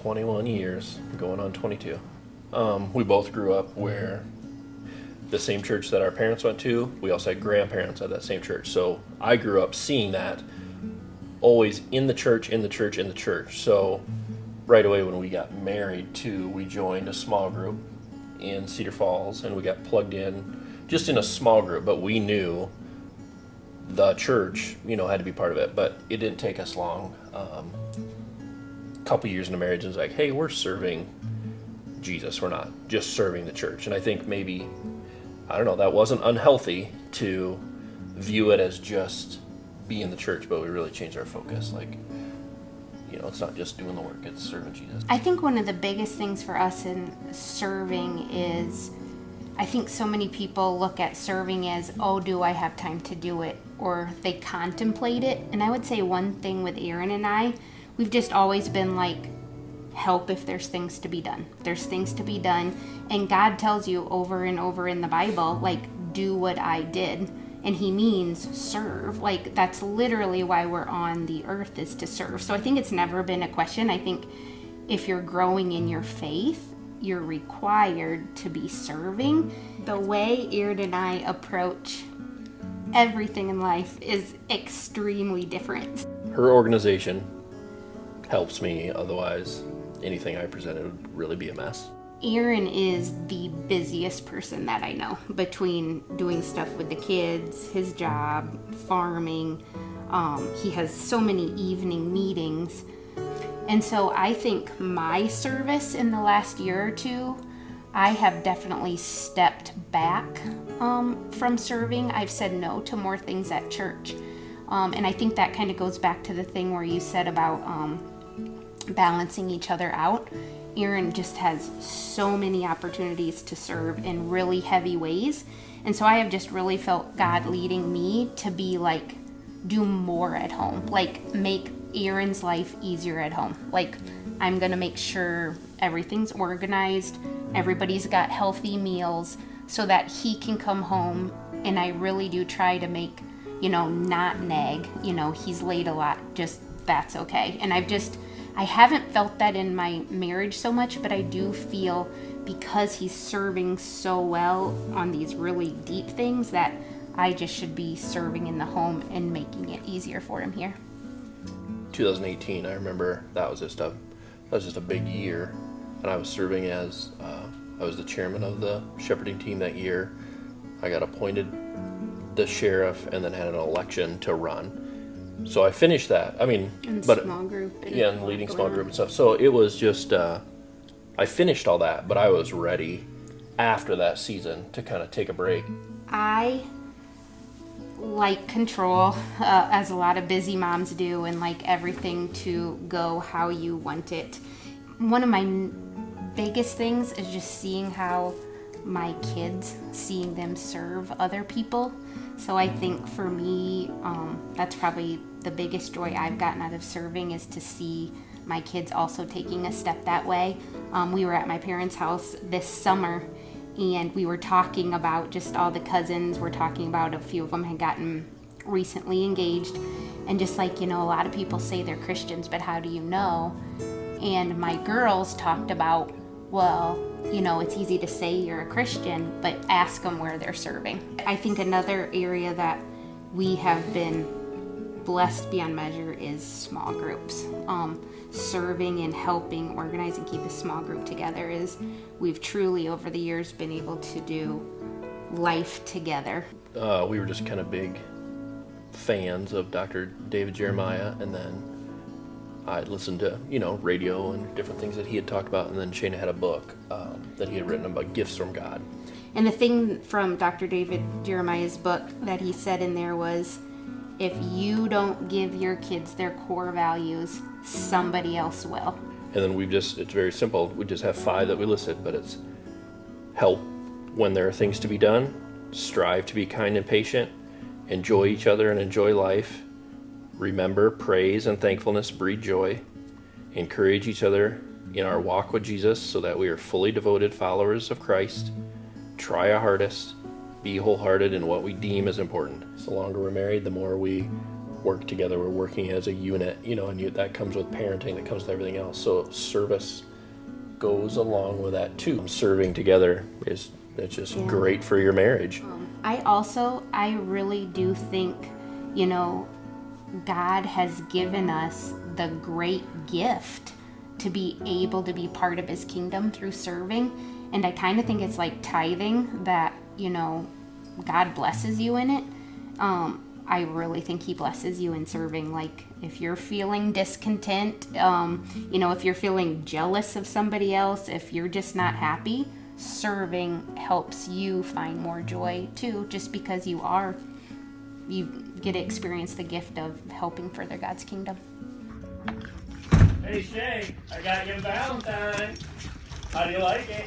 21 years, going on 22. We both grew up where the same church that our parents went to, we also had grandparents at that same church. So I grew up seeing that always in the church. So right away when we got married too, we joined a small group in Cedar Falls, and we got plugged in just in a small group, but we knew the church, had to be part of it. But it didn't take us long. Couple years into marriage, and it's like, hey, we're serving Jesus. We're not just serving the church. And I think maybe, I don't know, that wasn't unhealthy to view it as just be in the church, but we really changed our focus. Like, it's not just doing the work, it's serving Jesus. I think one of the biggest things for us in serving is, I think so many people look at serving as, oh, do I have time to do it? Or they contemplate it. And I would say one thing with Aaron and I, we've just always been like, help if there's things to be done. There's things to be done. And God tells you over and over in the Bible, like, do what I did. And he means serve. Like, that's literally why we're on the earth, is to serve. So I think it's never been a question. I think if you're growing in your faith, you're required to be serving. The way Aaron and I approach everything in life is extremely different. Her organization helps me, otherwise anything I presented would really be a mess. Aaron is the busiest person that I know, between doing stuff with the kids, his job, farming. He has so many evening meetings. And so I think my service in the last year or two, I have definitely stepped back from serving. I've said no to more things at church. And I think that kind of goes back to the thing where you said about balancing each other out. Aaron just has so many opportunities to serve in really heavy ways. And so I have just really felt God leading me to be like, do more at home. Like, make Aaron's life easier at home. Like, I'm going to make sure everything's organized, everybody's got healthy meals, so that he can come home. And I really do try to make, not nag. He's late a lot, just that's okay. And I haven't felt that in my marriage so much, but I do feel, because he's serving so well on these really deep things, that I just should be serving in the home and making it easier for him here. 2018, I remember that was just a big year, and I was serving as I was the chairman of the shepherding team that year. I got appointed the sheriff, and then had an election to run. So I finished that. Small group. And leading small group and stuff. So it was just, I finished all that, but I was ready after that season to kind of take a break. I like control, as a lot of busy moms do, and like everything to go how you want it. One of my biggest things is just seeing how my kids, seeing them serve other people. So I think for me, that's probably the biggest joy I've gotten out of serving, is to see my kids also taking a step that way. We were at my parents' house this summer, and we were talking about just all the cousins. We're talking about a few of them had gotten recently engaged, and just like, a lot of people say they're Christians, but how do you know? And my girls talked about, well, it's easy to say you're a Christian, but ask them where they're serving. I think another area that we have been blessed beyond measure is small groups. Serving and helping organize and keep a small group together is, we've truly over the years been able to do life together. We were just kind of big fans of Dr. David Jeremiah, and then I'd listened to, radio and different things that he had talked about, and then Shayna had a book that he had written about gifts from God. And the thing from Dr. David Jeremiah's book that he said in there was, if you don't give your kids their core values, somebody else will. And then it's very simple. We just have 5 that we listed, but it's help when there are things to be done, strive to be kind and patient, enjoy each other and enjoy life, remember, praise and thankfulness breed joy, encourage each other in our walk with Jesus so that we are fully devoted followers of Christ, try our hardest, be wholehearted in what we deem as important. So the longer we're married, the more we work together. We're working as a unit, and that comes with parenting, that comes with everything else. So service goes along with that too. Serving together it's just great for your marriage. I really do think, God has given us the great gift to be able to be part of his kingdom through serving. And I kind of think it's like tithing that, God blesses you in it. I really think he blesses you in serving. Like if you're feeling discontent, if you're feeling jealous of somebody else, if you're just not happy, serving helps you find more joy too, just because you get to experience the gift of helping further God's kingdom. Hey Shay, I got you a Valentine. How do you like it?